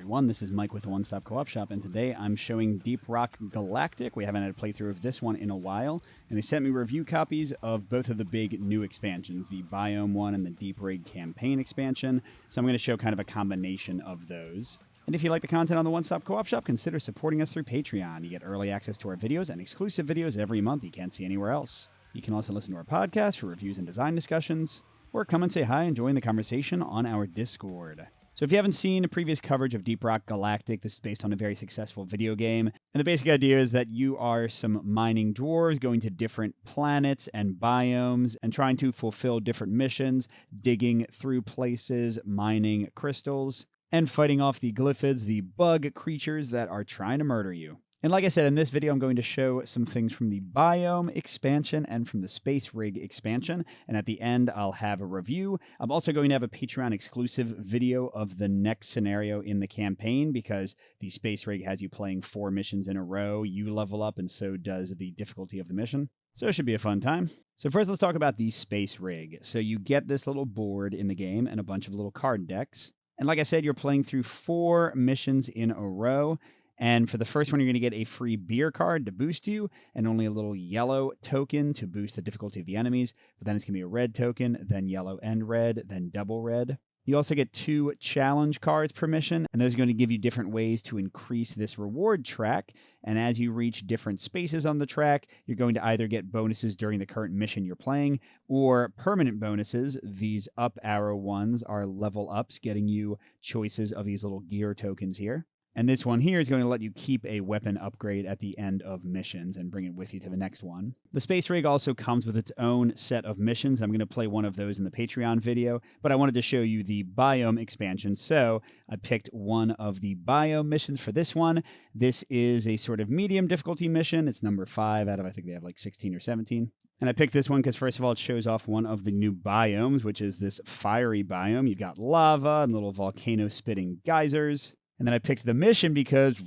everyone, this is Mike with the One Stop Co-op Shop, and today I'm showing Deep Rock Galactic. We haven't had a playthrough of this one in a while, and they sent me review copies of both of the big new expansions, the Biome one and the Deep Rig Campaign expansion, so I'm going to show kind of a combination of those. And if you like the content on the One Stop Co-op Shop, consider supporting us through Patreon. You get early access to our videos and exclusive videos every month you can't see anywhere else. You can also listen to our podcast for reviews and design discussions, or come and say hi and join the conversation on our Discord. So if you haven't seen a previous coverage of Deep Rock Galactic, this is based on a very successful video game. And the basic idea is that you are some mining dwarves going to different planets and biomes and trying to fulfill different missions, digging through places, mining crystals, and fighting off the glyphids, the bug creatures that are trying to murder you. And like I said, in this video, I'm going to show some things from the Biome expansion and from the Space Rig expansion. And at the end, I'll have a review. I'm also going to have a Patreon exclusive video of the next scenario in the campaign because the Space Rig has you playing 4 missions in a row. You level up, and so does the difficulty of the mission. So it should be a fun time. So first, let's talk about the Space Rig. So you get this little board in the game and a bunch of little card decks. And like I said, you're playing through 4 missions in a row. And for the first one, you're going to get a free beer card to boost you, and only a little yellow token to boost the difficulty of the enemies. But then it's going to be a red token, then yellow and red, then double red. You also get 2 challenge cards per mission, and those are going to give you different ways to increase this reward track. And as you reach different spaces on the track, you're going to either get bonuses during the current mission you're playing, or permanent bonuses. These up arrow ones are level ups, getting you choices of these little gear tokens here. And this one here is going to let you keep a weapon upgrade at the end of missions and bring it with you to the next one. The Space Rig also comes with its own set of missions. I'm going to play one of those in the Patreon video, but I wanted to show you the Biome expansion, so I picked one of the Biome missions for this one. This is a sort of medium difficulty mission. It's number 5 out of, I think they have like 16 or 17. And I picked this one because, first of all, it shows off one of the new biomes, which is this fiery biome. You've got lava and little volcano-spitting geysers. And then I picked the mission because,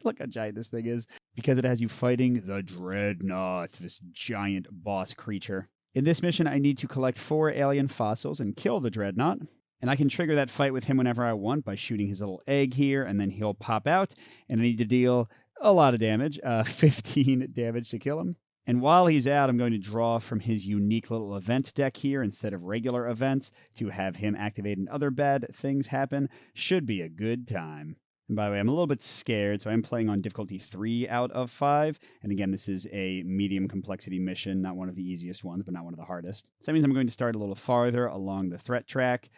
look how giant this thing is, because it has you fighting the Dreadnought, this giant boss creature. In this mission, I need to collect 4 alien fossils and kill the Dreadnought. And I can trigger that fight with him whenever I want by shooting his little egg here, and then he'll pop out. And I need to deal a lot of damage, 15 damage to kill him. And while he's out, I'm going to draw from his unique little event deck here instead of regular events to have him activate and other bad things happen. Should be a good time. And by the way, I'm a little bit scared, so I'm playing on difficulty 3 out of 5. And again, this is a medium complexity mission, not one of the easiest ones, but not one of the hardest. So that means I'm going to start a little farther along the threat track.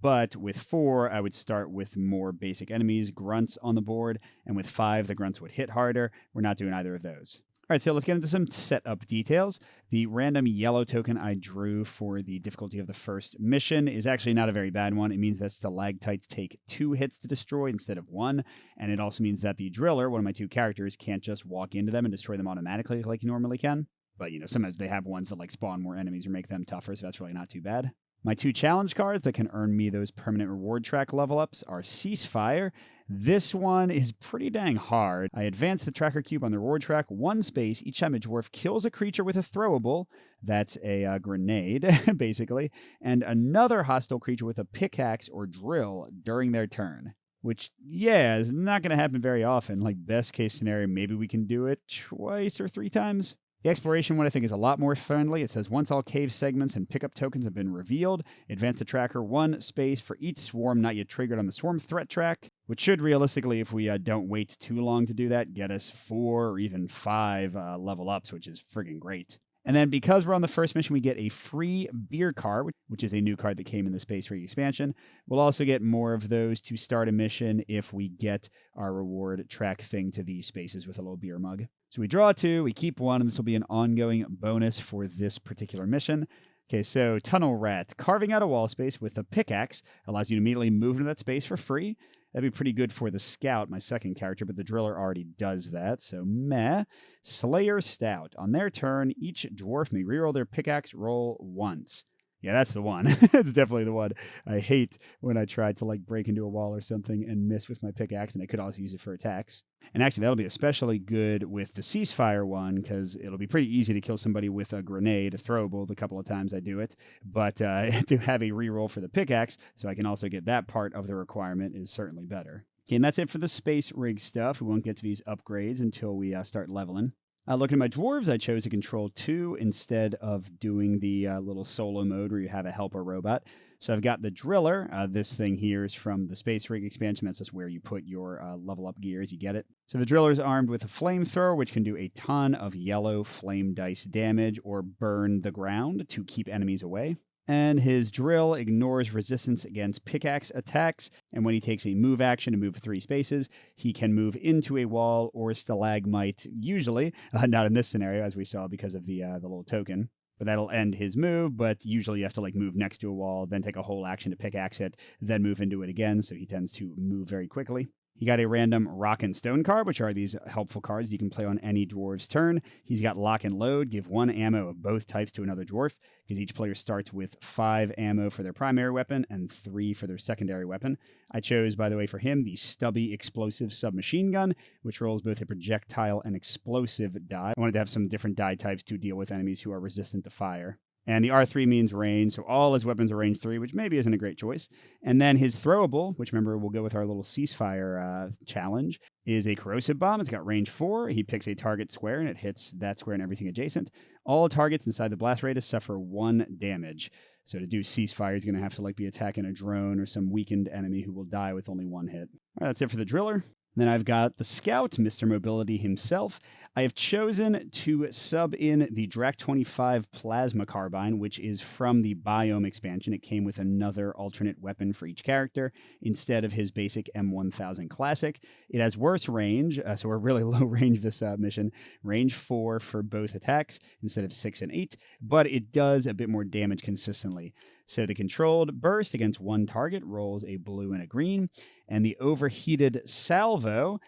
But with 4, I would start with more basic enemies, grunts on the board. And with 5, the grunts would hit harder. We're not doing either of those. All right, so let's get into some setup details. The random yellow token I drew for the difficulty of the first mission is actually not a very bad one. It means that stalactites take 2 hits to destroy instead of 1, and it also means that the driller, one of my 2 characters, can't just walk into them and destroy them automatically like you normally can. But, sometimes they have ones that like spawn more enemies or make them tougher, so that's really not too bad. My 2 challenge cards that can earn me those permanent reward track level ups are Ceasefire. This one is pretty dang hard. I advance the tracker cube on the reward track 1 space each time a dwarf kills a creature with a throwable. That's a grenade, basically. And another hostile creature with a pickaxe or drill during their turn. Which, yeah, is not going to happen very often. Like, best case scenario, maybe we can do it twice or 3 times. The exploration one I think is a lot more friendly. It says once all cave segments and pickup tokens have been revealed, advance the tracker 1 space for each swarm not yet triggered on the swarm threat track, which should realistically, if we don't wait too long to do that, get us 4 or even 5 level ups, which is friggin' great. And then because we're on the first mission, we get a free beer card, which is a new card that came in the Space Rig expansion. We'll also get more of those to start a mission if we get our reward track thing to these spaces with a little beer mug. So we draw 2, we keep 1, and this will be an ongoing bonus for this particular mission. Okay, so Tunnel Rat. Carving out a wall space with a pickaxe allows you to immediately move into that space for free. That'd be pretty good for the Scout, my second character, but the Driller already does that, so meh. Slayer Stout. On their turn, each dwarf may reroll their pickaxe roll once. Yeah, that's the one. It's definitely the one. I hate when I try to like break into a wall or something and miss with my pickaxe, and I could also use it for attacks. And actually, that'll be especially good with the ceasefire one, because it'll be pretty easy to kill somebody with a grenade, a throwable, the couple of times I do it. But to have a reroll for the pickaxe, so I can also get that part of the requirement, is certainly better. Okay, and that's it for the space rig stuff. We won't get to these upgrades until we start leveling. Looking at my dwarves, I chose a control 2 instead of doing the little solo mode where you have a helper robot. So I've got the driller. This thing here is from the Space Rig expansion. That's just where you put your level up gears. You get it. So the driller is armed with a flamethrower, which can do a ton of yellow flame dice damage or burn the ground to keep enemies away. And his drill ignores resistance against pickaxe attacks, and when he takes a move action to move 3 spaces, he can move into a wall or stalagmite, usually, not in this scenario, as we saw, because of the little token. But that'll end his move, but usually you have to like move next to a wall, then take a whole action to pickaxe it, then move into it again, so he tends to move very quickly. He got a random rock and stone card, which are these helpful cards you can play on any dwarf's turn. He's got lock and load, give 1 ammo of both types to another dwarf, because each player starts with 5 ammo for their primary weapon and 3 for their secondary weapon. I chose, by the way, for him, the stubby explosive submachine gun, which rolls both a projectile and explosive die. I wanted to have some different die types to deal with enemies who are resistant to fire. And the R3 means range, so all his weapons are range 3, which maybe isn't a great choice. And then his throwable, which remember will go with our little ceasefire challenge, is a corrosive bomb. It's got range 4. He picks a target square, and it hits that square and everything adjacent. All targets inside the blast radius suffer 1 damage. So to do ceasefire, he's going to have to like be attacking a drone or some weakened enemy who will die with only 1 hit. All right, that's it for the driller. Then I've got the Scout, Mr. Mobility himself. I have chosen to sub in the Drac 25 Plasma Carbine, which is from the Biome expansion. It came with another alternate weapon for each character instead of his basic M1000 Classic. It has worse range, so we're really low range this mission. Range 4 for both attacks instead of 6 and 8, but it does a bit more damage consistently. So the controlled burst against 1 target rolls a blue and a green, and the overheated salvo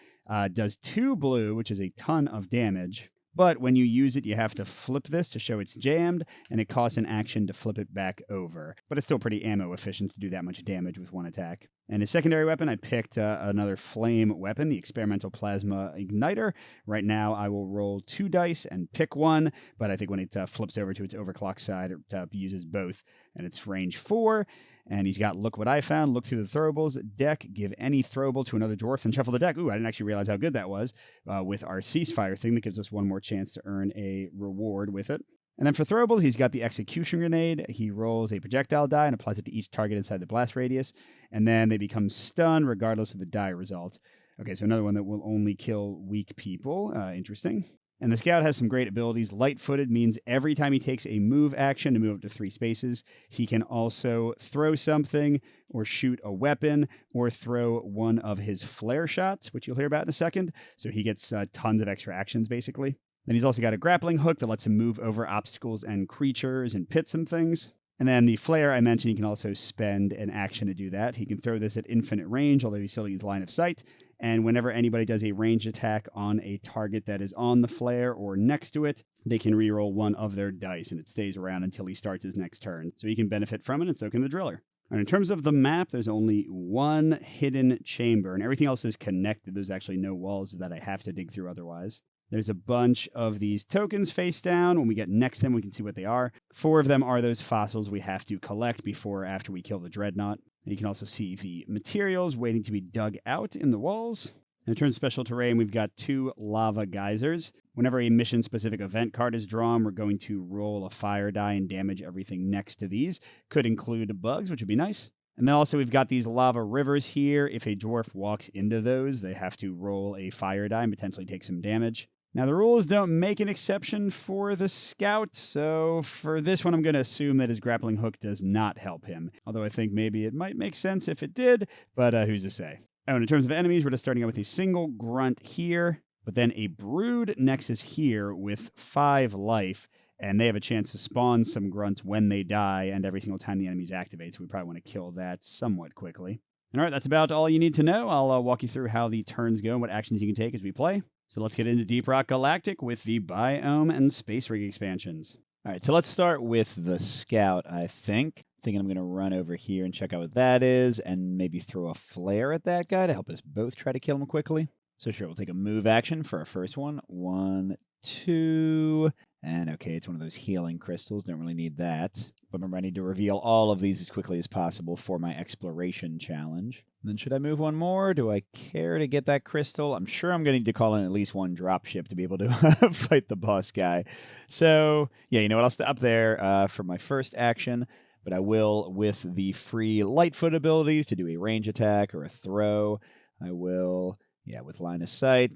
does 2 blue, which is a ton of damage. But when you use it, you have to flip this to show it's jammed, and it costs an action to flip it back over. But it's still pretty ammo efficient to do that much damage with 1 attack. And his secondary weapon, I picked another flame weapon, the Experimental Plasma Igniter. Right now, I will roll 2 dice and pick 1, but I think when it flips over to its overclock side, it uses both, and it's range 4. And he's got Look What I Found, look through the throwables deck, give any throwable to another dwarf, and shuffle the deck. Ooh, I didn't actually realize how good that was with our ceasefire thing that gives us 1 more chance to earn a reward with it. And then for throwables, he's got the Execution Grenade. He rolls a projectile die and applies it to each target inside the blast radius, and then they become stunned regardless of the die result. Okay, so another one that will only kill weak people. Interesting. And the Scout has some great abilities. Light-footed means every time he takes a move action to move up to 3 spaces, he can also throw something or shoot a weapon or throw one of his flare shots, which you'll hear about in a second. So he gets tons of extra actions, basically. Then he's also got a grappling hook that lets him move over obstacles and creatures and pits and things. And then the flare I mentioned, he can also spend an action to do that. He can throw this at infinite range, although he still needs line of sight. And whenever anybody does a ranged attack on a target that is on the flare or next to it, they can reroll 1 of their dice, and it stays around until he starts his next turn. So he can benefit from it, and so can the driller. And in terms of the map, there's only 1 hidden chamber, and everything else is connected. There's actually no walls that I have to dig through otherwise. There's a bunch of these tokens face down. When we get next to them, we can see what they are. 4 of them are those fossils we have to collect before or after we kill the Dreadnought. And you can also see the materials waiting to be dug out in the walls. And in terms of special terrain, we've got 2 lava geysers. Whenever a mission-specific event card is drawn, we're going to roll a fire die and damage everything next to these. Could include bugs, which would be nice. And then also we've got these lava rivers here. If a dwarf walks into those, they have to roll a fire die and potentially take some damage. Now, the rules don't make an exception for the Scout, so for this one, I'm going to assume that his grappling hook does not help him. Although I think maybe it might make sense if it did, but who's to say? Oh, and in terms of enemies, we're just starting out with a single grunt here, but then a brood nexus here with 5 life, and they have a chance to spawn some grunts when they die, and every single time the enemies activate, so we probably want to kill that somewhat quickly. All right, that's about all you need to know. I'll walk you through how the turns go and what actions you can take as we play. So let's get into Deep Rock Galactic with the Biome and Space Rig expansions. All right, so let's start with the scout, I think. Thinking I'm going to run over here and check out what that is and maybe throw a flare at that guy to help us both try to kill him quickly. So sure, we'll take a move action for our first one. 1, 2, and okay, it's one of those healing crystals. Don't really need that. But remember, I need to reveal all of these as quickly as possible for my exploration challenge. And then should I move one more? Do I care to get that crystal? I'm sure I'm going to need to call in at least one dropship to be able to fight the boss guy. So, yeah, you know what? I'll stop there for my first action. But I will, with the free Lightfoot ability to do a range attack or a throw, I will, yeah, with line of sight,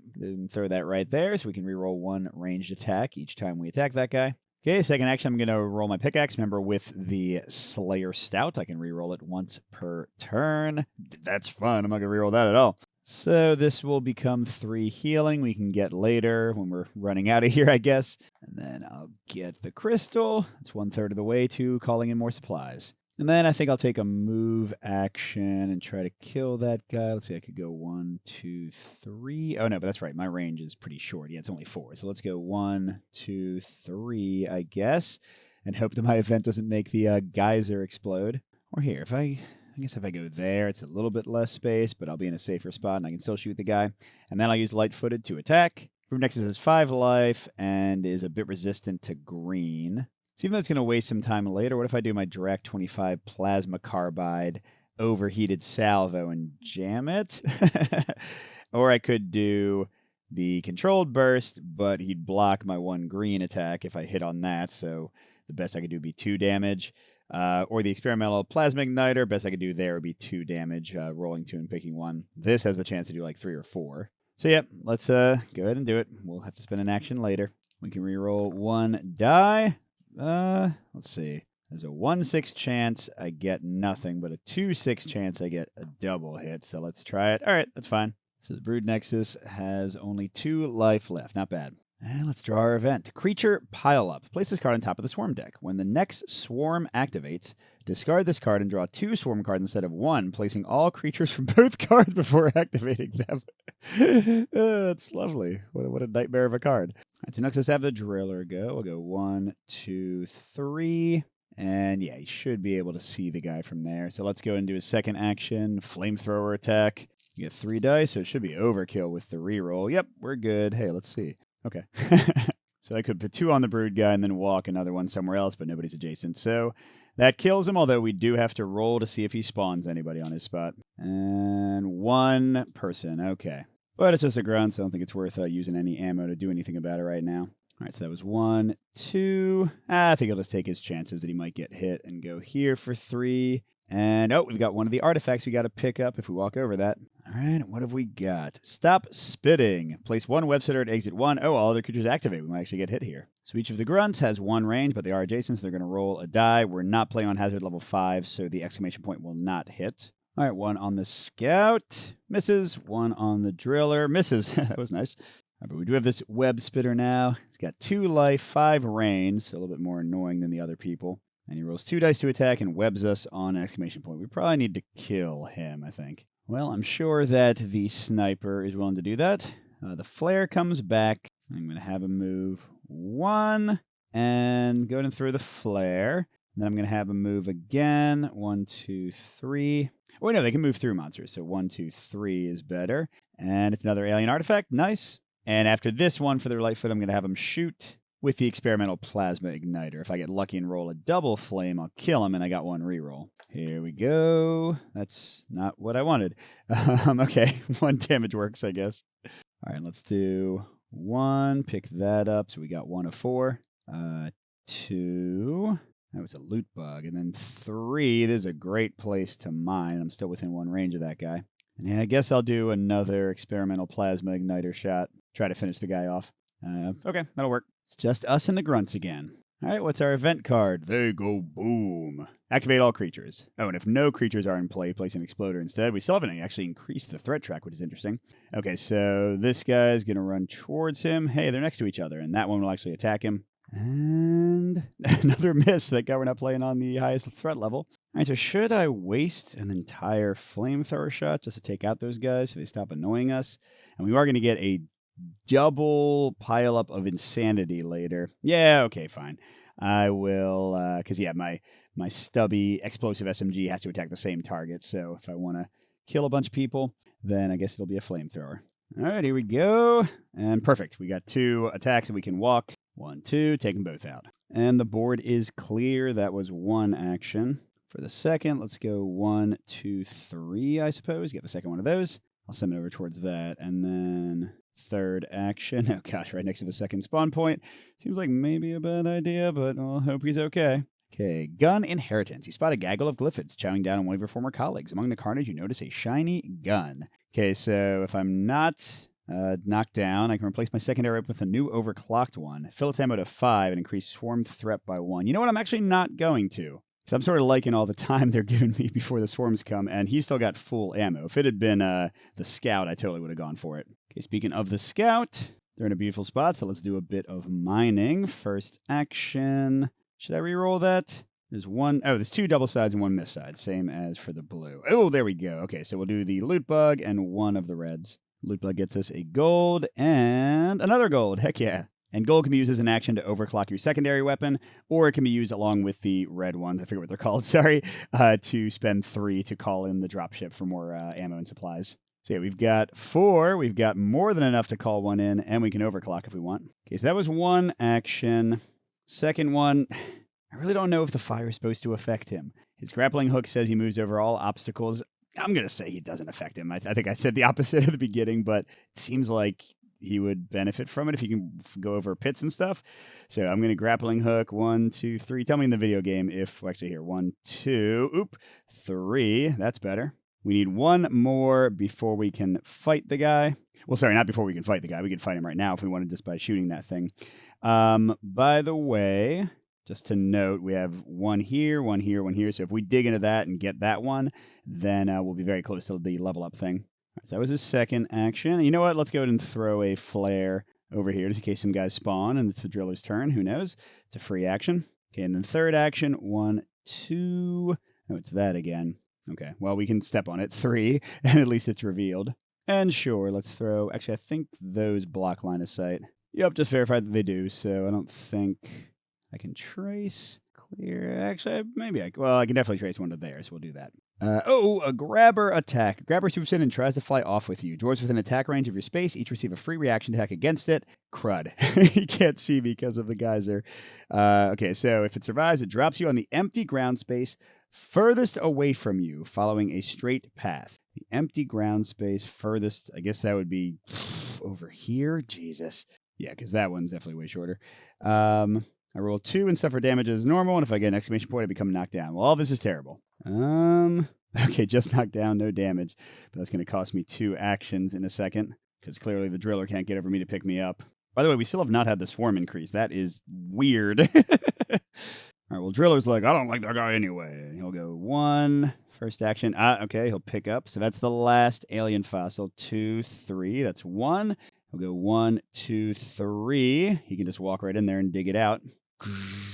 throw that right there so we can reroll one ranged attack each time we attack that guy. Okay, second action, I'm going to roll my pickaxe. Remember, with the Slayer Stout, I can reroll it once per turn. That's fun. I'm not going to reroll that at all. So this will become 3 healing we can get later when we're running out of here, I guess. And then I'll get the crystal. It's 1/3 of the way to calling in more supplies. And then I think I'll take a move action and try to kill that guy. Let's see, I could go 1, 2, 3. Oh, no, but that's right. My range is pretty short. Yeah, it's only 4. So let's go 1, 2, 3, I guess, and hope that my event doesn't make the geyser explode. Or here, I guess if I go there, it's a little bit less space, but I'll be in a safer spot and I can still shoot the guy. And then I'll use Light-footed to attack. Group Nexus has 5 life and is a bit resistant to green. So even though it's going to waste some time later, what if I do my Direct 25 Plasma Carbide Overheated Salvo and jam it? Or I could do the Controlled Burst, but he'd block my 1 green attack if I hit on that, so the best I could do would be 2 damage. Or the Experimental Plasma Igniter, best I could do there would be 2 damage, rolling 2 and picking 1. This has the chance to do like 3 or 4. So yeah, let's go ahead and do it. We'll have to spend an action later. We can reroll 1 die. Let's see. There's a 1/6 chance I get nothing, but a 2/6 chance I get a double hit. So let's try it. All right, that's fine. So the Brood Nexus has only 2 life left. Not bad. And let's draw our event. Creature Pile Up. Place this card on top of the Swarm deck. When the next Swarm activates, discard this card and draw 2 Swarm cards instead of 1, placing all creatures from both cards before activating them. That's lovely. What a nightmare of a card. All right, so next let's have the Driller go. We'll go 1, 2, 3. And yeah, you should be able to see the guy from there. So let's go and do his second action. Flamethrower attack. You get 3 dice, so it should be overkill with the reroll. Yep, we're good. Hey, let's see. Okay. So I could put 2 on the Brood guy and then walk another one somewhere else, but nobody's adjacent. So that kills him, although we do have to roll to see if he spawns anybody on his spot. And 1 person. Okay. But it's just a grunt, so I don't think it's worth using any ammo to do anything about it right now. All right, so that was 1, 2. I think I'll just take his chances that he might get hit and go here for 3. And, oh, we've got one of the artifacts we got to pick up if we walk over that. All right, what have we got? Stop Spitting. Place 1 web spitter at exit 1. Oh, all other creatures activate. We might actually get hit here. So each of the grunts has 1 range, but they are adjacent, so they're going to roll a die. We're not playing on hazard level 5, so the exclamation point will not hit. All right, 1 on the Scout. Misses. 1 on the Driller. Misses. That was nice. All right, but we do have this web spitter now. He's got 2 life, 5 range, so a little bit more annoying than the other people. And he rolls 2 dice to attack and webs us on an exclamation point. We probably need to kill him, I think. Well, I'm sure that the sniper is willing to do that. The flare comes back. I'm going to have him move 1 and go ahead and throw the flare. And then I'm going to have him move again. 1, 2, 3. Oh, wait, no, they can move through monsters. So 1, 2, 3 is better. And it's another alien artifact. Nice. And after this one for the Lightfoot, I'm going to have him shoot with the Experimental Plasma Igniter. If I get lucky and roll a double flame, I'll kill him, and I got 1 reroll. Here we go. That's not what I wanted. Okay, 1 damage works, I guess. All right, let's do 1. Pick that up. So we got 1 of 4. 2. That was a loot bug. And then 3. This is a great place to mine. I'm still within 1 range of that guy. And yeah, I guess I'll do another Experimental Plasma Igniter shot. Try to finish the guy off. Okay, that'll work. It's just us and the grunts again. All right, what's our event card? They go boom. Activate all creatures. Oh, and if no creatures are in play, place an exploder instead. We still haven't actually increased the threat track, which is interesting. Okay, so this guy's going to run towards him. Hey, they're next to each other, and that one will actually attack him. And another miss. That guy we're not playing on the highest threat level. All right, so should I waste an entire flamethrower shot just to take out those guys so they stop annoying us? And we are going to get a double pile up of insanity later. Yeah, okay, fine. I will, because, yeah, my stubby explosive SMG has to attack the same target. So if I want to kill a bunch of people, then I guess it'll be a flamethrower. All right, here we go. And perfect. We got 2 attacks and we can walk. 1, 2, take them both out. And the board is clear. That was 1 action. For the second, let's go 1, 2, 3, I suppose. Get the second one of those. I'll send it over towards that. And then third action. Oh, gosh, right next to the second spawn point. Seems like maybe a bad idea, but I'll hope he's okay. Okay, gun inheritance. You spot a gaggle of glyphids chowing down on one of your former colleagues. Among the carnage, you notice a shiny gun. Okay, so if I'm not knocked down, I can replace my secondary weapon with a new overclocked one. Fill its ammo to 5 and increase swarm threat by 1. You know what? I'm actually not going to. Because I'm sort of liking all the time they're giving me before the swarms come, and he's still got full ammo. If it had been the scout, I totally would have gone for it. Okay, speaking of the scout, they're in a beautiful spot, so let's do a bit of mining. First action. Should I reroll that? There's 2 double sides and 1 miss side, same as for the blue. Oh, there we go. Okay, so we'll do the loot bug and 1 of the reds. Loot bug gets us a gold and another gold. Heck yeah. And gold can be used as an action to overclock your secondary weapon, or it can be used along with the red ones, I forget what they're called, sorry, to spend 3 to call in the dropship for more ammo and supplies. So yeah, we've got 4, we've got more than enough to call 1 in, and we can overclock if we want. Okay, so that was 1 action. Second one, I really don't know if the fire is supposed to affect him. His grappling hook says he moves over all obstacles. I'm going to say he doesn't affect him. I think I said the opposite at the beginning, but it seems like he would benefit from it if he can go over pits and stuff. So I'm going to grappling hook 1, 2, 3. Tell me in the video game if, well, actually here, 1, 2, 3. That's better. We need 1 more before we can fight the guy. Well, sorry, not before we can fight the guy. We can fight him right now if we wanted, just by shooting that thing. By the way, just to note, we have 1 here, 1 here, 1 here. So if we dig into that and get that one, then we'll be very close to the level up thing. All right, so that was his second action. And you know what? Let's go ahead and throw a flare over here just in case some guys spawn and it's the driller's turn. Who knows? It's a free action. Okay, and then third action, 1, 2. Oh, it's that again. Okay, well, we can step on it. 3, and at least it's revealed. And sure, let's throw... Actually, I think those block line of sight. Yep, just verified that they do, so I don't think I can trace. Clear. Actually, maybe I can definitely trace one to there, so we'll do that. A grabber attack. Grabber swoops in and tries to fly off with you. Droids within attack range of your space each receive a free reaction attack against it. Crud. He can't see because of the geyser. Okay, so if it survives, it drops you on the empty ground space furthest away from you, following a straight path. The empty ground space furthest, I guess that would be over here. Jesus. Yeah, because that one's definitely way shorter. I roll 2 and suffer damage as normal, and if I get an exclamation point, I become knocked down. Well, all this is terrible. Okay, just knocked down, no damage. But that's going to cost me 2 actions in a second, because clearly the driller can't get over me to pick me up. By the way, we still have not had the swarm increase. That is weird. All right, well, driller's like, I don't like that guy anyway. He'll go 1, first action. Okay, he'll pick up. So that's the last alien fossil. 2, 3, that's 1. He'll go 1, 2, 3. He can just walk right in there and dig it out.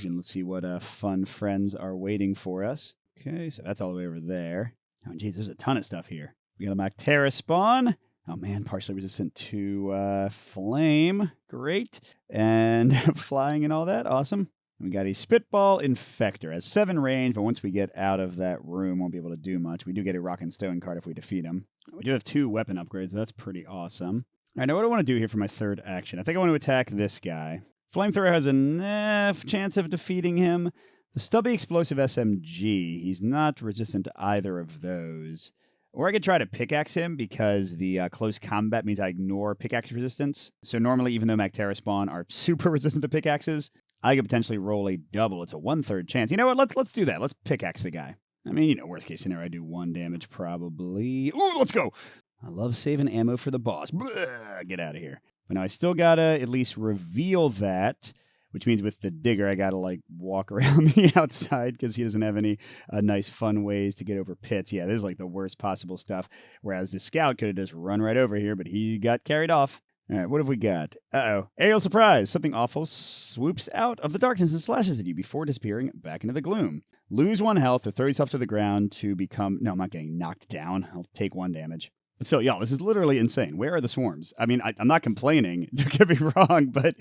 And let's see what fun friends are waiting for us. Okay, so that's all the way over there. Oh, geez, there's a ton of stuff here. We got a Mactera spawn. Oh, man, partially resistant to flame. Great. And flying and all that. Awesome. We got a Spitball Infector. Has 7 range, but once we get out of that room, won't be able to do much. We do get a Rock and Stone card if we defeat him. We do have 2 weapon upgrades. So that's pretty awesome. All right, now what do I want to do here for my third action? I think I want to attack this guy. Flamethrower has enough chance of defeating him. The Stubby Explosive SMG, he's not resistant to either of those. Or I could try to pickaxe him because the close combat means I ignore pickaxe resistance. So normally, even though Mactera spawn are super resistant to pickaxes, I could potentially roll a double. It's a 1/3 chance. You know what? Let's do that. Let's pickaxe the guy. I mean, worst case scenario, I do 1 damage probably. Ooh, let's go. I love saving ammo for the boss. Blah, get out of here. But now I still gotta at least reveal that, which means with the digger, I gotta walk around the outside because he doesn't have any nice fun ways to get over pits. Yeah, this is the worst possible stuff. Whereas the scout could have just run right over here, but he got carried off. All right, what have we got? Uh-oh. Aerial surprise. Something awful swoops out of the darkness and slashes at you before disappearing back into the gloom. Lose 1 health or throw yourself to the ground to become... No, I'm not getting knocked down. I'll take 1 damage. So, y'all, this is literally insane. Where are the swarms? I mean, I'm not complaining. Don't get me wrong, but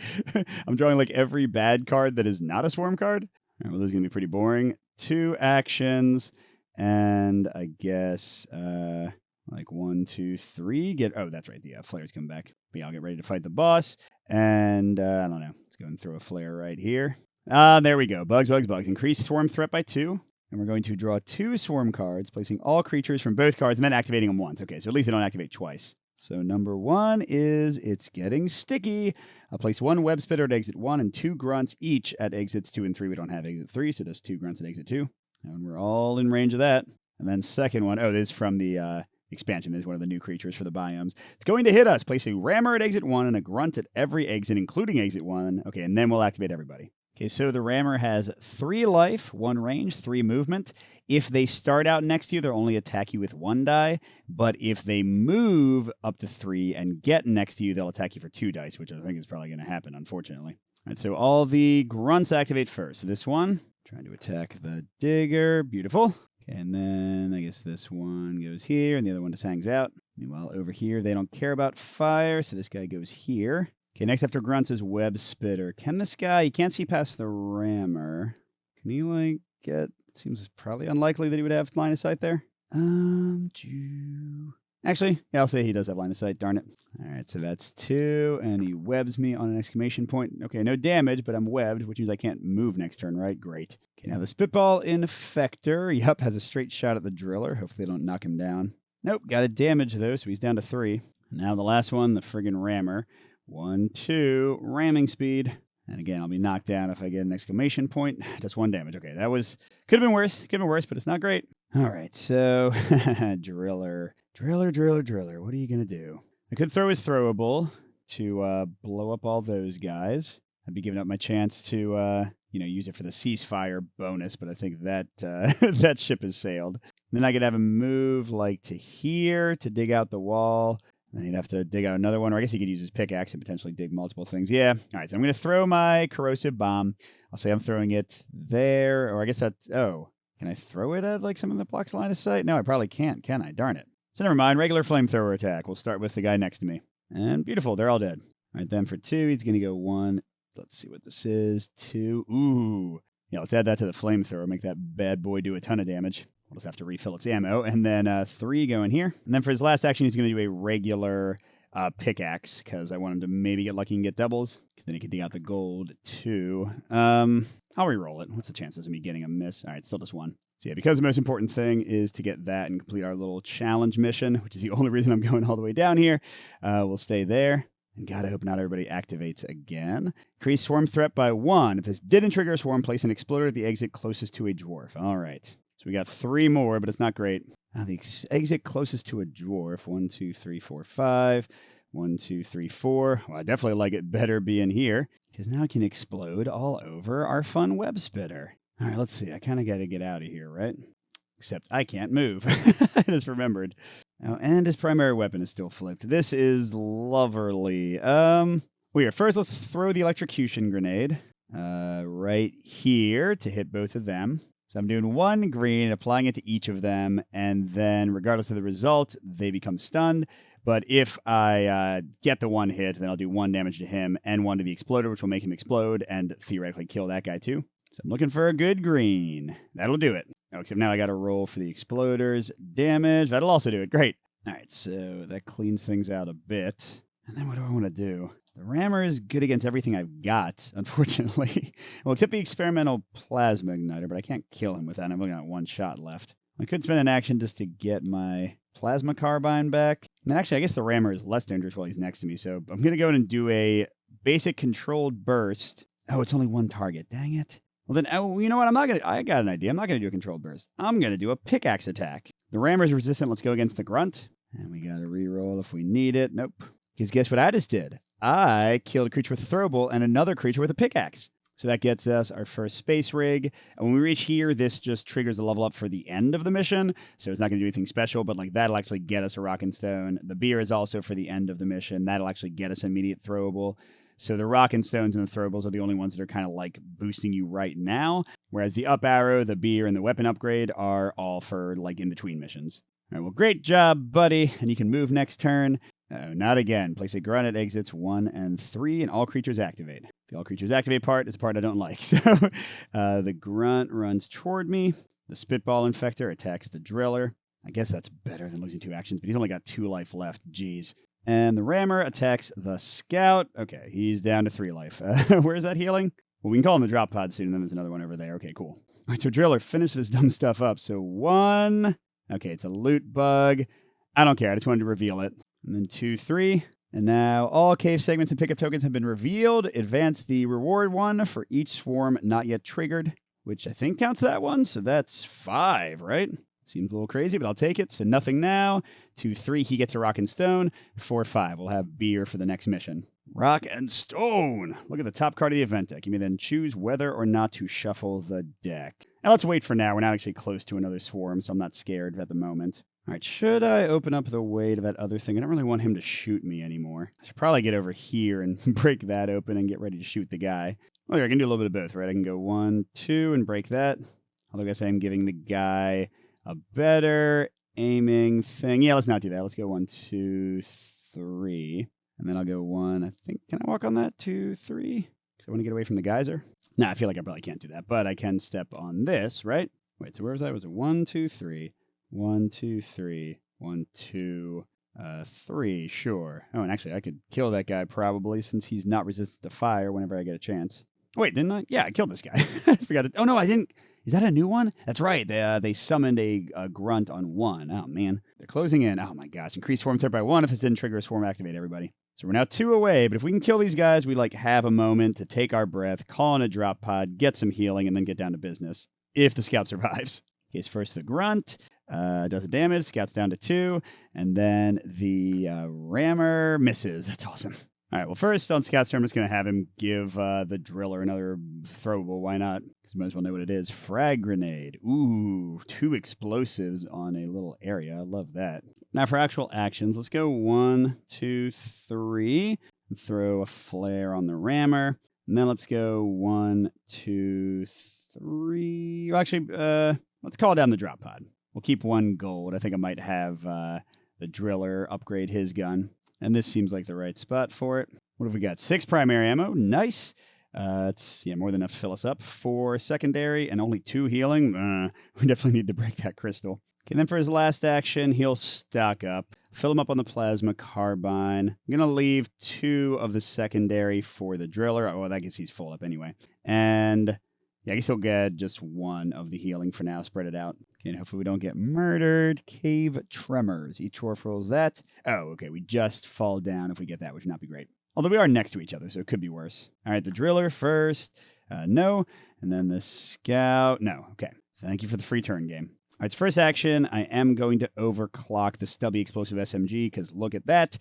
I'm drawing like every bad card that is not a swarm card. All right, well, this is going to be pretty boring. 2 actions, and I guess like 1, 2, 3. Oh, that's right. The flares come back. But yeah, I'll get ready to fight the boss. And I don't know. Let's go and throw a flare right here. There we go. Bugs. Increase swarm threat by 2. And we're going to draw 2 swarm cards, placing all creatures from both cards and then activating them once. Okay, so at least they don't activate twice. So number 1 is it's getting sticky. I'll place 1 web spitter at exit 1 and 2 grunts each at exits 2 and 3. We don't have exit 3, so just 2 grunts at exit 2. And we're all in range of that. And then second one, this is from the expansion. This is one of the new creatures for the biomes. It's going to hit us. Place a rammer at exit 1 and a grunt at every exit, including exit 1. Okay, and then we'll activate everybody. Okay, so the rammer has 3 life, 1 range, 3 movement. If they start out next to you, they'll only attack you with 1 die. But if they move up to 3 and get next to you, they'll attack you for 2 dice, which I think is probably going to happen, unfortunately. All right, so all the grunts activate first. So this one, trying to attack the digger. Beautiful. Okay, and then I guess this one goes here, and the other one just hangs out. Meanwhile, over here, they don't care about fire, so this guy goes here. Okay, next after grunts is web spitter. Can this guy, you can't see past the rammer. Can he, like, get, it seems probably unlikely that he would have line of sight there. Actually, yeah, I'll say he does have line of sight, darn it. All right, so that's 2, and he webs me on an exclamation point. Okay, no damage, but I'm webbed, which means I can't move next turn, right? Great. Okay, now the Spitball Infector, yep, has a straight shot at the Driller. Hopefully they don't knock him down. Nope, got a damage, though, so he's down to 3. And now the last one, the friggin' Rammer. 1, 2, ramming speed. And again, I'll be knocked down if I get an exclamation point. Just 1 damage. Okay, that was, could have been worse, but it's not great. All right, so Driller. What are you going to do? I could throw his throwable to blow up all those guys. I'd be giving up my chance to, use it for the ceasefire bonus, but I think that that ship has sailed. And then I could have him move like to here to dig out the wall. Then he'd have to dig out another one, or I guess he could use his pickaxe and potentially dig multiple things. Yeah. All right, so I'm going to throw my corrosive bomb. I'll say I'm throwing it there, or I guess that's, can I throw it at like something that blocks line of sight? No, I probably can't, can I? Darn it. So never mind, regular flamethrower attack. We'll start with the guy next to me. And beautiful, they're all dead. All right, then for 2, he's going to go 1. Let's see what this is. 2. Ooh. Yeah, let's add that to the flamethrower. Make that bad boy do a ton of damage. We'll just have to refill its ammo. And then 3 going here. And then for his last action, he's going to do a regular pickaxe, because I want him to maybe get lucky and get doubles. Then he can dig out the gold, too. I'll re-roll it. What's the chances of me getting a miss? All right, still just 1. So yeah, because the most important thing is to get that and complete our little challenge mission, which is the only reason I'm going all the way down here. We'll stay there. And God, I hope not everybody activates again. Increase swarm threat by 1. If this didn't trigger a swarm, place an exploder at the exit closest to a dwarf. All right. So we got 3 more, but it's not great. The exit closest to a dwarf. 1, 2, 3, 4, 5. 1, 2, 3, 4. Well, I definitely like it better being here, because now it can explode all over our fun web spitter. All right, let's see. I kind of got to get out of here, right? Except I can't move. I just remembered. Oh, and his primary weapon is still flipped. This is lovely. Weird. First, let's throw the electrocution grenade right here to hit both of them. So I'm doing 1 green, applying it to each of them, and then regardless of the result, they become stunned. But if I get the 1 hit, then I'll do 1 damage to him and 1 to the exploder, which will make him explode and theoretically kill that guy too. So I'm looking for a good green. That'll do it. Oh, except now I got to roll for the exploders damage. That'll also do it. Great. All right, so that cleans things out a bit. And then what do I want to do? The rammer is good against everything I've got, unfortunately. Well, except the experimental plasma igniter, but I can't kill him with that. I'm only got 1 shot left. I could spend an action just to get my plasma carbine back. And then actually, I guess the rammer is less dangerous while he's next to me. So I'm going to go in and do a basic controlled burst. Oh, it's only 1 target. Dang it. Well, then, you know what? I got an idea. I'm not going to do a controlled burst. I'm going to do a pickaxe attack. The rammer's resistant. Let's go against the grunt. And we got to reroll if we need it. Nope. Because guess what I just did? I killed a creature with a throwable and another creature with a pickaxe. So that gets us our first space rig. And when we reach here, this just triggers a level up for the end of the mission. So it's not going to do anything special, but like that'll actually get us a rock and stone. The beer is also for the end of the mission. That'll actually get us an immediate throwable. So the rock and stones and the throwables are the only ones that are kind of like boosting you right now. Whereas the up arrow, the beer, and the weapon upgrade are all for like in-between missions. All right, well, great job, buddy. And you can move next turn. Not again. Place a grunt at exits 1 and 3, and all creatures activate. The all creatures activate part is the part I don't like. So the grunt runs toward me. The spitball infector attacks the driller. I guess that's better than losing 2 actions, but he's only got 2 life left. Jeez. And the rammer attacks the scout. Okay, he's down to 3 life. Where's that healing? Well, we can call him the drop pod soon, and then there's another one over there. Okay, cool. All right, so driller, finish this dumb stuff up. So 1. Okay, it's a loot bug. I don't care. I just wanted to reveal it. And then 2, 3. And now all cave segments and pickup tokens have been revealed. Advance the reward 1 for each swarm not yet triggered, which I think counts that one. So that's 5, right? Seems a little crazy, but I'll take it. So nothing now. 2, 3, he gets a rock and stone. 4, 5, we'll have beer for the next mission. Rock and stone. Look at the top card of the event deck. You may then choose whether or not to shuffle the deck. Now let's wait for now. We're not actually close to another swarm, so I'm not scared at the moment. All right, should I open up the way to that other thing? I don't really want him to shoot me anymore. I should probably get over here and break that open and get ready to shoot the guy. Well, I can do a little bit of both, right? I can go 1, 2 and break that. Although I guess I'm giving the guy a better aiming thing. Yeah, let's not do that. Let's go 1, 2, 3. And then I'll go 1. I think, can I walk on that? 2, 3? Because I want to get away from the geyser. Nah, I feel like I probably can't do that, but I can step on this, right? Wait, so where was I? Was it 1, 2, 3? 1, 2, 3. 1, 2, 3. Sure. Oh, and actually, I could kill that guy probably since he's not resistant to fire whenever I get a chance. Wait, didn't I? Yeah, I killed this guy. I forgot it. Oh, no, I didn't. Is that a new one? That's right. They summoned a grunt on 1. Oh, man. They're closing in. Oh, my gosh. Increase swarm threat by 1. If this didn't trigger a swarm, activate everybody. So we're now 2 away, but if we can kill these guys, we have a moment to take our breath, call in a drop pod, get some healing, and then get down to business. If the scout survives. Okay, so first the grunt does the damage, scout's down to 2, and then the rammer misses. That's awesome. All right, well, first on scout's turn, I'm just going to have him give the driller another throwable. Why not? Because you might as well know what it is. Frag grenade. Ooh, 2 explosives on a little area. I love that. Now for actual actions, let's go 1, 2, 3, and throw a flare on the rammer. And then let's go 1, 2, 3. Well, actually, let's call down the drop pod. We'll keep 1 gold. I think I might have the driller upgrade his gun. And this seems like the right spot for it. What have we got? 6 primary ammo. Nice. It's more than enough to fill us up. 4 secondary and only 2 healing. We definitely need to break that crystal. Okay, then for his last action, he'll stock up. Fill him up on the plasma carbine. I'm going to leave 2 of the secondary for the driller. Oh, I guess he's full up anyway. And yeah, I guess he'll get just 1 of the healing for now. Spread it out. Okay, and hopefully we don't get murdered. Cave tremors. Each dwarf rolls that. Oh, okay, we just fall down if we get that, which would not be great. Although we are next to each other, so it could be worse. All right, the driller first. No. And then the scout. No. Okay, so thank you for the free turn game. All right, so first action, I am going to overclock the stubby explosive SMG, because look at that.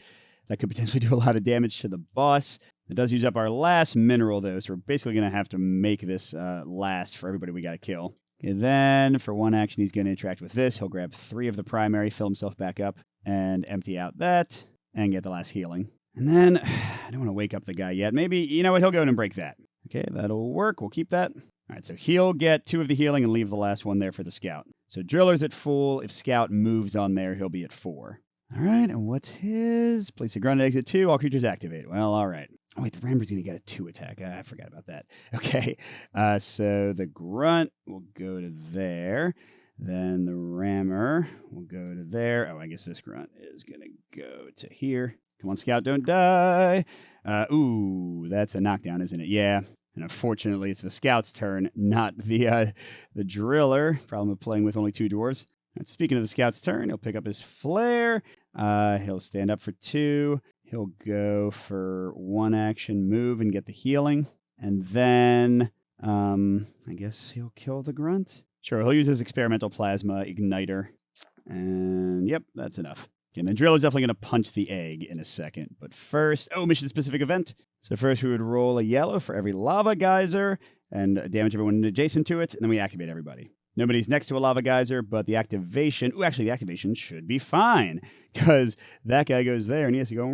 That could potentially do a lot of damage to the boss. It does use up our last mineral, though, so we're basically going to have to make this last for everybody we got to kill. Okay, then, for 1 action, he's going to interact with this. He'll grab 3 of the primary, fill himself back up, and empty out that, and get the last healing. And then, I don't want to wake up the guy yet. Maybe, you know what, he'll go in and break that. Okay, that'll work. We'll keep that. All right, so he'll get 2 of the healing and leave the last one there for the scout. So driller's at full. If scout moves on there, he'll be at 4. All right, and what's his? Place a grunt at exit 2. All creatures activate. Well, all right. Oh, wait, the rammer's going to get a 2 attack. I forgot about that. Okay, so the grunt will go to there. Then the rammer will go to there. Oh, I guess this grunt is going to go to here. Come on, scout, don't die. Ooh, that's a knockdown, isn't it? Yeah. And unfortunately, it's the scout's turn, not the driller. Problem of playing with only 2 dwarves. And speaking of the scout's turn, he'll pick up his flare. He'll stand up for 2. He'll go for 1 action, move, and get the healing. And then, I guess he'll kill the grunt. Sure, he'll use his experimental plasma igniter. And, yep, that's enough. Okay, and the drill is definitely going to punch the egg in a second. But first, mission-specific event. So first we would roll a yellow for every lava geyser and damage everyone adjacent to it, and then we activate everybody. Nobody's next to a lava geyser, but the activation... Ooh, actually, the activation should be fine, because that guy goes there, and he has to go...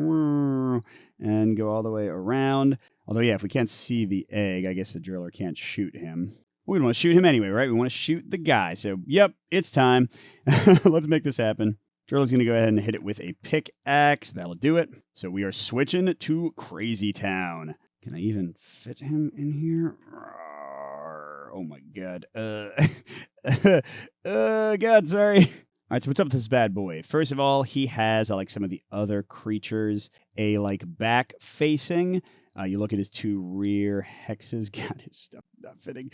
and go all the way around. Although, yeah, if we can't see the egg, I guess the driller can't shoot him. We don't want to shoot him anyway, right? We want to shoot the guy. So, yep, it's time. Let's make this happen. Driller's going to go ahead and hit it with a pickaxe. That'll do it. So we are switching to Crazy Town. Can I even fit him in here? Oh my god. God, sorry. All right, so what's up with this bad boy? First of all, he has, like some of the other creatures, a like back facing. You look at his two rear hexes. God, his stuff not fitting.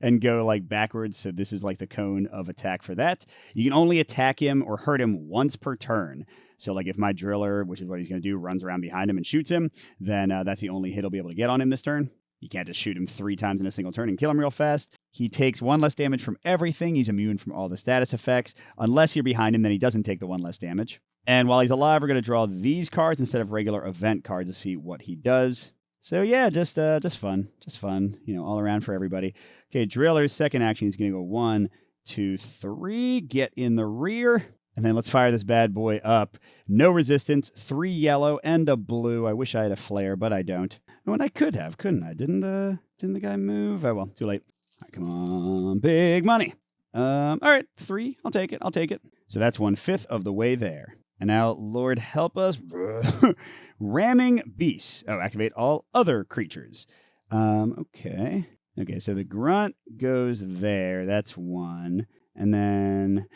And go like backwards. So this is like the cone of attack for that. You can only attack him or hurt him once per turn. So like if my driller, which is what he's going to do, runs around behind him and shoots him, then that's the only hit he'll be able to get on him this turn. You can't just shoot him 3 times in a single turn and kill him real fast. He takes 1 less damage from everything. He's immune from all the status effects. Unless you're behind him, then he doesn't take the 1 less damage. And while he's alive, we're going to draw these cards instead of regular event cards to see what he does. So yeah, just fun. Just fun, all around for everybody. Okay, Driller's second action is going to go 1, 2, 3. Get in the rear. And then let's fire this bad boy up. No resistance, 3 yellow and a blue. I wish I had a flare, but I don't. Oh, and I could have, couldn't I? Didn't the guy move? Oh, well, too late. All right, come on, big money. All right, 3. I'll take it. So that's 1/5 of the way there. And now, Lord help us. Ramming beasts. Oh, activate all other creatures. Okay, so the grunt goes there. That's 1. And then,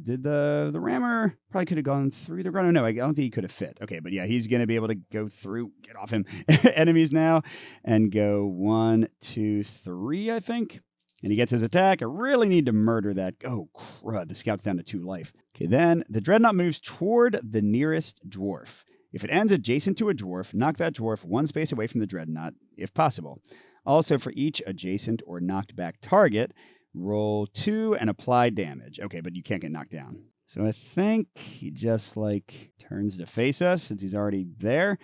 did the rammer probably could have gone through the grunt? Oh, no, I don't think he could have fit. Okay, but yeah, he's going to be able to go through, get off him, enemies now, and go 1, 2, 3, I think. And he gets his attack. I really need to murder that. Oh, crud, the scout's down to 2 life. Okay, then the Dreadnought moves toward the nearest dwarf. If it ends adjacent to a dwarf, knock that dwarf 1 space away from the Dreadnought, if possible. Also, for each adjacent or knocked back target, roll 2 and apply damage. Okay, but you can't get knocked down. So I think he just turns to face us since he's already there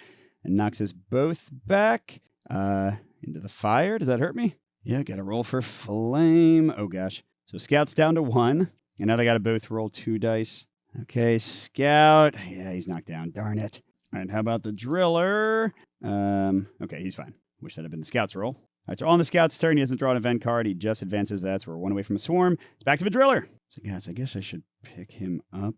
and knocks us both back into the fire. Does that hurt me? Yeah, got to roll for flame. Oh gosh. So Scout's down to 1. And now they got to both roll 2 dice. Okay, Scout. Yeah, he's knocked down. Darn it. All right, how about the Driller? Okay, he's fine. Wish that had been the Scout's roll. All right, so on the Scout's turn, he doesn't draw an event card. He just advances that, so we're 1 away from a swarm. It's back to the Driller. So, guys, I guess I should pick him up.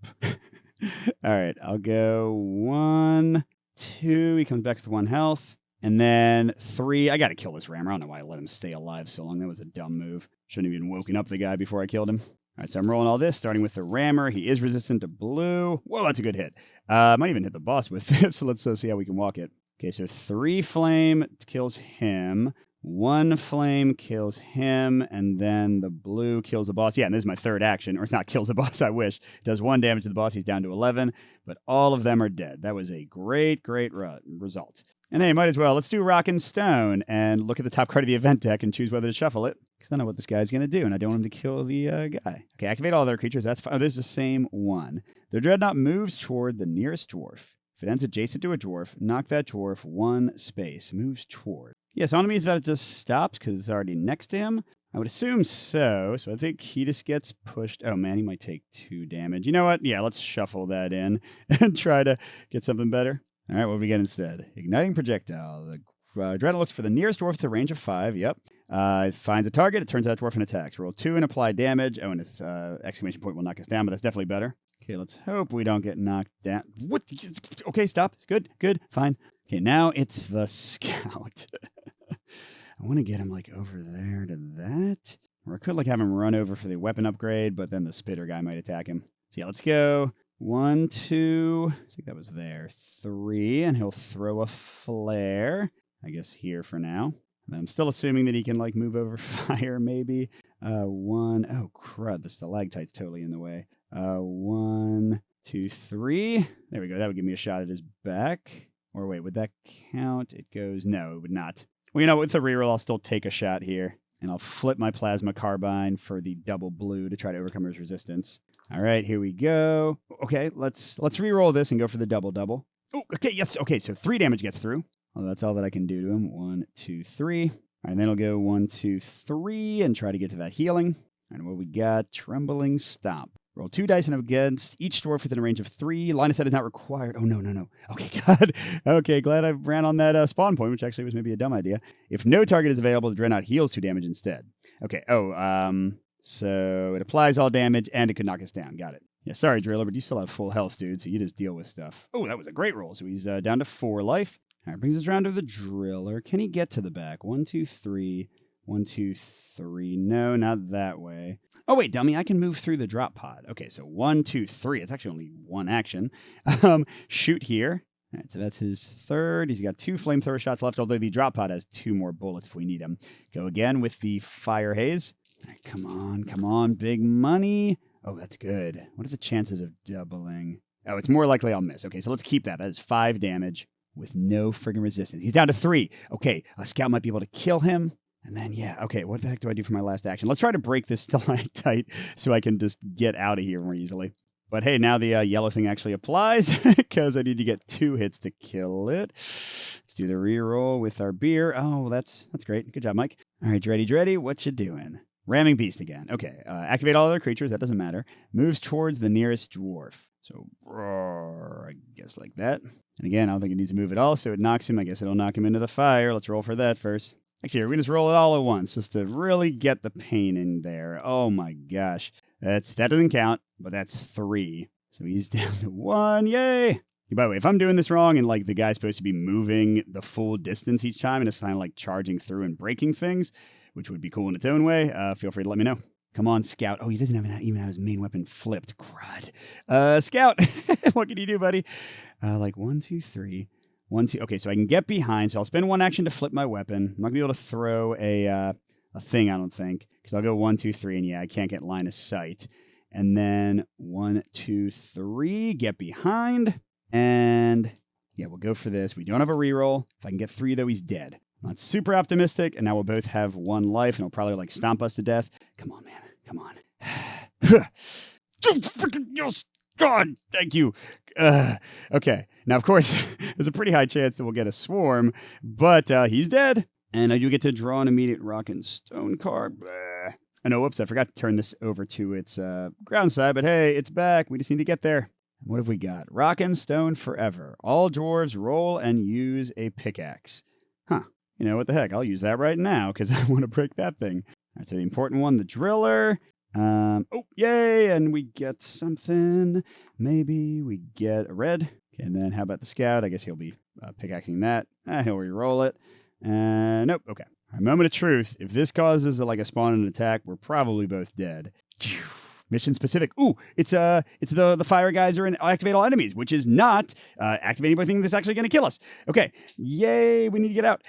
All right, I'll go 1, 2. He comes back with 1 health. And then 3. I got to kill this rammer. I don't know why I let him stay alive so long. That was a dumb move. Shouldn't have even woken up the guy before I killed him. All right, so I'm rolling all this, starting with the rammer. He is resistant to blue. Whoa, that's a good hit. Might even hit the boss with this, so let's see how we can walk it. Okay, so 3 flame kills him. 1 flame kills him, and then the blue kills the boss. Yeah, and this is my third action. Or it's not kills the boss, I wish. It does 1 damage to the boss. He's down to 11, but all of them are dead. That was a great result. And hey, might as well. Let's do Rock and Stone and look at the top card of the event deck and choose whether to shuffle it. Because I know what this guy's going to do, and I don't want him to kill the guy. Okay, activate all other creatures. That's fine. Oh, this is the same one. The Dreadnought moves toward the nearest dwarf. If it ends adjacent to a dwarf, knock that dwarf 1 space. Moves toward. Yeah, so I don't mean that it just stops because it's already next to him. I would assume so. So I think he just gets pushed. Oh, man, he might take 2 damage. You know what? Yeah, let's shuffle that in and try to get something better. All right, what do we get instead? Igniting projectile. The Dreadnought looks for the nearest dwarf with a range of 5. Yep. It finds a target. It turns out dwarf and attacks. Roll 2 and apply damage. Oh, and its exclamation point will knock us down, but that's definitely better. Okay, let's hope we don't get knocked down. What? Okay, stop. Good. Fine. Okay, now it's the Scout. I want to get him over there to that. Or I could have him run over for the weapon upgrade, but then the spitter guy might attack him. So yeah, let's go. 1, 2. I think that was there. 3, and he'll throw a flare. I guess here for now. And I'm still assuming that he can move over fire maybe. 1. Oh crud, the stalactite's totally in the way. 1, 2, 3. There we go. That would give me a shot at his back. Or wait, would that count? It goes, no, it would not. Well, with the reroll, I'll still take a shot here. And I'll flip my plasma carbine for the double blue to try to overcome his resistance. All right, here we go. Okay, let's reroll this and go for the double. Oh, okay, yes. Okay, so 3 damage gets through. Well, that's all that I can do to him. 1, 2, 3. All right, and then I'll go 1, 2, 3 and try to get to that healing. And what we got? Trembling Stomp. Roll 2 dice and against each dwarf within a range of 3. Line of sight is not required. Oh, no. Okay, God. Okay, glad I ran on that spawn point, which actually was maybe a dumb idea. If no target is available, the Dreadnought heals 2 damage instead. Okay, so it applies all damage, and it could knock us down. Got it. Yeah, sorry, Driller, but you still have full health, dude, so you just deal with stuff. Oh, that was a great roll. So he's down to 4 life. All right, brings us around to the Driller. Can he get to the back? 1, 2, 3. 1, 2, 3. No, not that way. Oh, wait, dummy, I can move through the drop pod. Okay, so 1, 2, 3. It's actually only one action. Shoot here. All right, so that's his third. He's got 2 flamethrower shots left, although the drop pod has 2 more bullets if we need them. Go again with the fire haze. All right, come on, big money. Oh, that's good. What are the chances of doubling? Oh, it's more likely I'll miss. Okay, so let's keep that. That is 5 damage with no friggin' resistance. He's down to 3. Okay, a scout might be able to kill him. And then, yeah, okay, what the heck do I do for my last action? Let's try to break this stalactite so I can just get out of here more easily. But hey, now the yellow thing actually applies because I need to get 2 hits to kill it. Let's do the reroll with our beer. Oh, that's great. Good job, Mike. All right, Dreddy, what you doing? Ramming Beast again. Okay, activate all other creatures. That doesn't matter. Moves towards the nearest dwarf. So, I guess like that. And again, I don't think it needs to move at all, so it knocks him. I guess it'll knock him into the fire. Let's roll for that first. Actually, we're going to just roll it all at once just to really get the pain in there. Oh my gosh. That doesn't count, but that's 3. So he's down to 1. Yay! By the way, if I'm doing this wrong and like the guy's supposed to be moving the full distance each time and it's kind of like charging through and breaking things, which would be cool in its own way, feel free to let me know. Come on, Scout. Oh, he doesn't even have his main weapon flipped. Crud. Scout, what can you do, buddy? Like 1, 2, 3. 1, 2. Okay, so I can get behind. So I'll spend 1 action to flip my weapon. I'm not going to be able to throw a thing, I don't think, because I'll go 1, 2, 3, and yeah, I can't get line of sight. And then 1, 2, 3, get behind. And yeah, we'll go for this. We don't have a reroll. If I can get 3, though, he's dead. Not super optimistic, and now we'll both have 1 life, and he'll probably like stomp us to death. Come on, man. Come on. Freaking yes! God, thank you. Okay. Now, of course, there's a pretty high chance that we'll get a swarm, but he's dead. And I do get to draw an immediate rock and stone card. I know, whoops, I forgot to turn this over to its ground side, but hey, it's back. We just need to get there. What have we got? Rock and stone forever. All dwarves roll and use a pickaxe. Huh. You know what the heck? I'll use that right now because I want to break that thing. All right, so the important one, the driller. Oh, yay! And we get something. Maybe we get a red. Okay, and then how about the scout? I guess he'll be pickaxing that. He'll re-roll it. Nope. Okay. All right, moment of truth. If this causes like a spawn and attack, we're probably both dead. Mission specific. Ooh, it's the fire geyser and activate all enemies, which is not activating anything that's actually going to kill us. Okay. Yay! We need to get out.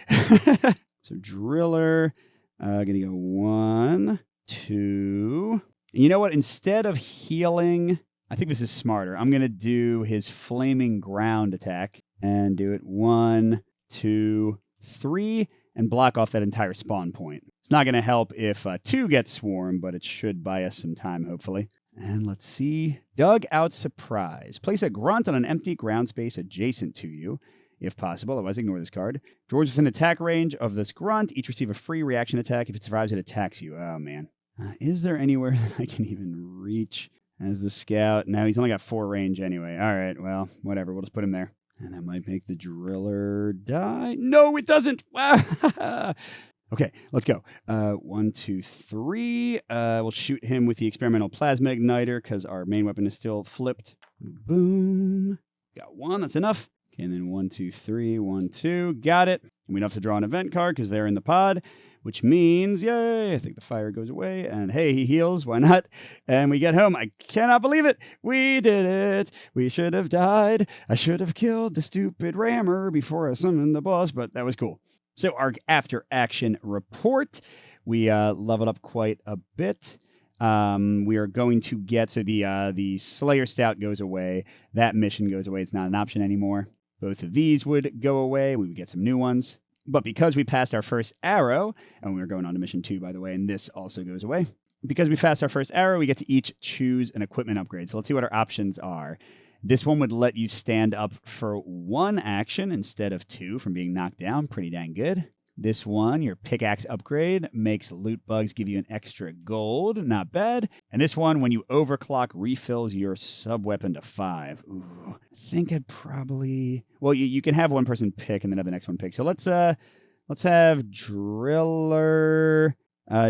So driller, gonna go 1, 2. And you know what? Instead of healing, I think this is smarter. I'm gonna do his flaming ground attack and do it 1, 2, 3, and block off that entire spawn point. It's not going to help if 2 gets swarmed, but it should buy us some time, hopefully. And let's see. Dug out surprise. Place a grunt on an empty ground space adjacent to you, if possible. Otherwise, ignore this card. Dwarves within attack range of this grunt each receive a free reaction attack. If it survives, it attacks you. Oh, man. Is there anywhere that I can even reach as the scout? No, he's only got 4 range anyway. All right, well, whatever. We'll just put him there. And that might make the driller die. No, it doesn't. Okay, let's go. 1, 2, 3. We'll shoot him with the experimental plasma igniter because our main weapon is still flipped. Boom. Got 1. That's enough. Okay, and then 1, 2, 3. 1, 2. Got it. And we don't have to draw an event card because they're in the pod, which means, yay, I think the fire goes away. And hey, he heals. Why not? And we get home. I cannot believe it. We did it. We should have died. I should have killed the stupid rammer before I summoned the boss, but that was cool. So our after-action report, we leveled up quite a bit. We are going to get, so the Slayer Stout goes away. That mission goes away. It's not an option anymore. Both of these would go away. We would get some new ones. But because we passed our first arrow, and we're going on to mission 2, by the way, and this also goes away. Because we passed our first arrow, we get to each choose an equipment upgrade. So let's see what our options are. This one would let you stand up for 1 action instead of 2 from being knocked down. Pretty dang good. This one, your pickaxe upgrade, makes loot bugs give you an extra gold. Not bad. And this one, when you overclock, refills your sub-weapon to 5. Ooh, I think I'd probably... Well, you can have one person pick and then have the next one pick. So let's have Driller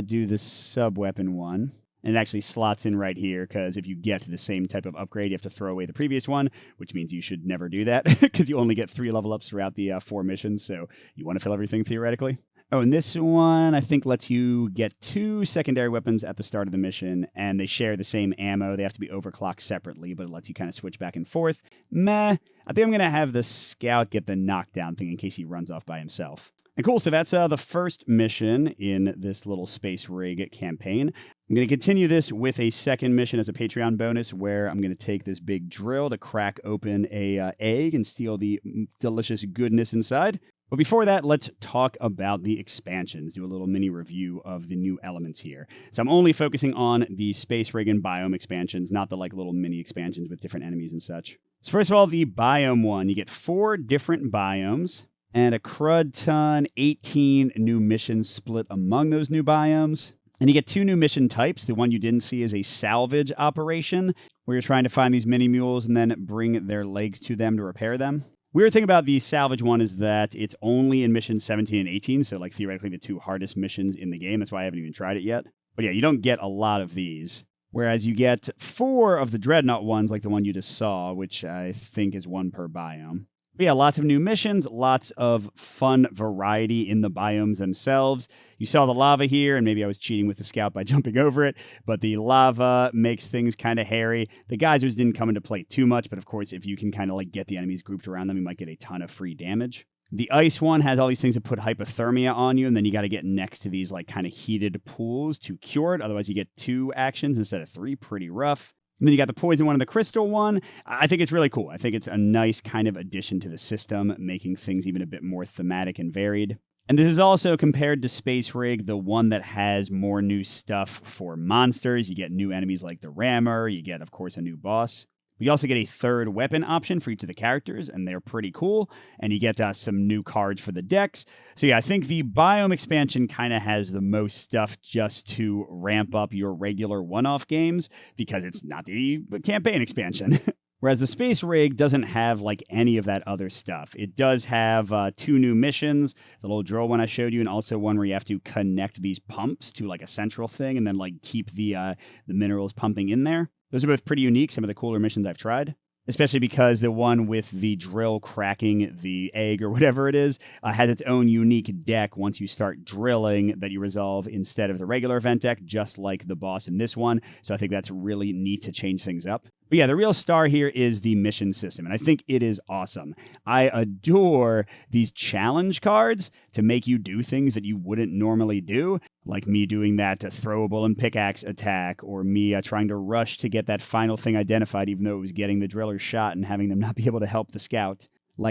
do the sub-weapon one. And it actually slots in right here because if you get the same type of upgrade, you have to throw away the previous one, which means you should never do that because you only get 3 level ups throughout the 4 missions. So you want to fill everything theoretically. Oh, and this one, I think, lets you get 2 secondary weapons at the start of the mission, and they share the same ammo. They have to be overclocked separately, but it lets you kind of switch back and forth. Meh. I think I'm going to have the scout get the knockdown thing in case he runs off by himself. And cool, so that's the first mission in this little Space Rig campaign. I'm going to continue this with a second mission as a Patreon bonus where I'm going to take this big drill to crack open a egg and steal the delicious goodness inside. But before that, let's talk about the expansions, do a little mini review of the new elements here. So I'm only focusing on the Space Rig and Biome expansions, not the little mini expansions with different enemies and such. So first of all, the Biome one, you get 4 different biomes and a crud ton, 18 new missions split among those new biomes. And you get 2 new mission types. The one you didn't see is a salvage operation, where you're trying to find these mini mules and then bring their legs to them to repair them. Weird thing about the salvage one is that it's only in missions 17 and 18, so theoretically the 2 hardest missions in the game. That's why I haven't even tried it yet. But yeah, you don't get a lot of these. Whereas you get 4 of the Dreadnought ones, like the one you just saw, which I think is 1 per biome. But yeah, lots of new missions, lots of fun variety in the biomes themselves. You saw the lava here, and maybe I was cheating with the scout by jumping over it, but the lava makes things kind of hairy. The geysers didn't come into play too much, but of course, if you can kind of get the enemies grouped around them, you might get a ton of free damage. The ice one has all these things that put hypothermia on you, and then you got to get next to these kind of heated pools to cure it. Otherwise, you get 2 actions instead of 3. Pretty rough. And then you got the poison one and the crystal one. I think it's really cool. I think it's a nice kind of addition to the system, making things even a bit more thematic and varied. And this is also compared to Space Rig, the one that has more new stuff for monsters. You get new enemies like the Rammer. You get, of course, a new boss. We also get a 3rd weapon option for each of the characters, and they're pretty cool. And you get some new cards for the decks. So yeah, I think the Biome expansion kind of has the most stuff just to ramp up your regular one-off games, because it's not the campaign expansion. Whereas the Space Rig doesn't have any of that other stuff. It does have 2 new missions, the little drill one I showed you, and also one where you have to connect these pumps to a central thing and then keep the minerals pumping in there. Those are both pretty unique, some of the cooler missions I've tried. Especially because the one with the drill cracking the egg or whatever it is has its own unique deck once you start drilling that you resolve instead of the regular event deck, just like the boss in this one. So I think that's really neat to change things up. But yeah, the real star here is the mission system, and I think it is awesome. I adore these challenge cards to make you do things that you wouldn't normally do, like me doing that throwable and pickaxe attack, or me trying to rush to get that final thing identified even though it was getting the driller's shot and having them not be able to help the scout.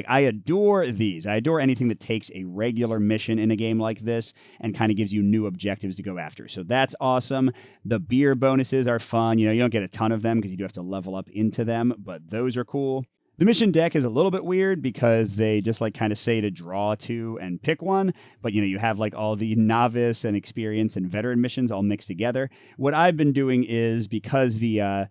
I adore these. I adore anything that takes a regular mission in a game like this and kind of gives you new objectives to go after. So that's awesome. The beer bonuses are fun. You don't get a ton of them because you do have to level up into them, but those are cool. The mission deck is a little bit weird because they just kind of say to draw 2 and pick one, but you have all the novice and experience and veteran missions all mixed together. What I've been doing is, because the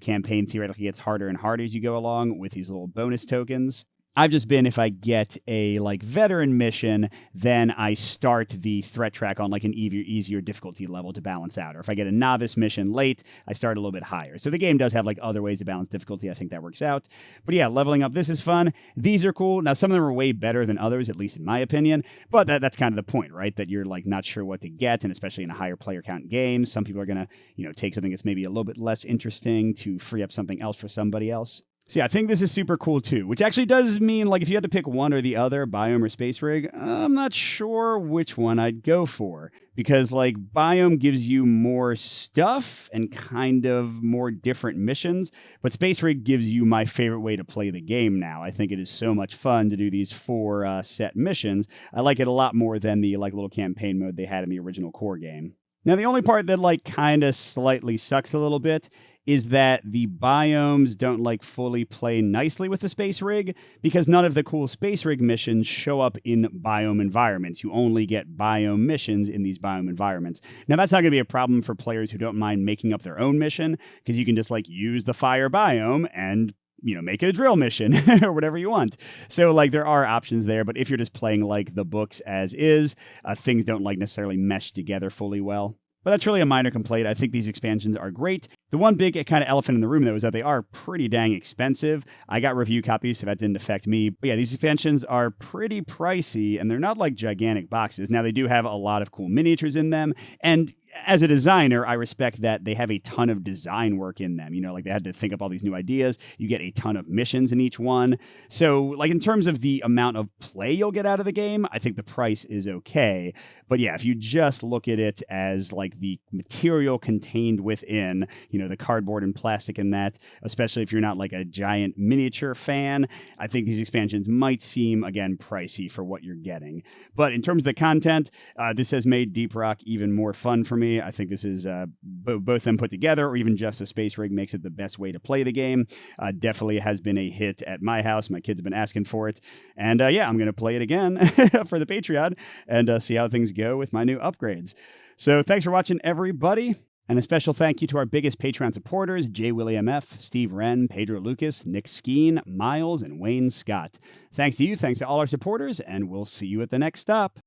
campaign theoretically gets harder and harder as you go along with these little bonus tokens, I've just been, if I get a veteran mission, then I start the threat track on an easier difficulty level to balance out. Or if I get a novice mission late, I start a little bit higher. So the game does have other ways to balance difficulty. I think that works out. But yeah, leveling up, this is fun. These are cool. Now, some of them are way better than others, at least in my opinion. But that's kind of the point, right? That you're not sure what to get, and especially in a higher player count game, some people are going to, take something that's maybe a little bit less interesting to free up something else for somebody else. So yeah, I think this is super cool too, which actually does mean if you had to pick one or the other, Biome or Space Rig, I'm not sure which one I'd go for, because Biome gives you more stuff and kind of more different missions, but Space Rig gives you my favorite way to play the game now. I think it is so much fun to do these 4 set missions. I like it a lot more than the little campaign mode they had in the original core game. Now, the only part that kind of slightly sucks a little bit is that the biomes don't fully play nicely with the Space Rig, because none of the cool Space Rig missions show up in biome environments. You only get biome missions in these biome environments. Now, that's not going to be a problem for players who don't mind making up their own mission, because you can just use the fire biome and make it a drill mission or whatever you want. So there are options there, but if you're just playing the books as is, things don't necessarily mesh together fully well. But that's really a minor complaint. I think these expansions are great. The one big kind of elephant in the room, though, is that they are pretty dang expensive. I got review copies, so that didn't affect me. But yeah, these expansions are pretty pricey, and they're not like gigantic boxes. Now, they do have a lot of cool miniatures in them, and as a designer, I respect that they have a ton of design work in them. You know, like they had to think up all these new ideas. You get a ton of missions in each one. So, like in terms of the amount of play you'll get out of the game, I think the price is okay. But yeah, if you just look at it as like the material contained within, you know, the cardboard and plastic and that, especially if you're not like a giant miniature fan, I think these expansions might seem, again, pricey for what you're getting. But in terms of the content, this has made Deep Rock even more fun for me. I think this is both them put together, or even just the Space Rig makes it the best way to play the game. Definitely has been a hit at my house. My kids have been asking for it. And yeah, I'm going to play it again for the Patreon and see how things go with my new upgrades. So thanks for watching, everybody. And a special thank you to our biggest Patreon supporters, J. William F., Steve Wren, Pedro Lucas, Nick Skeen, Miles, and Wayne Scott. Thanks to you, thanks to all our supporters, and we'll see you at the next stop.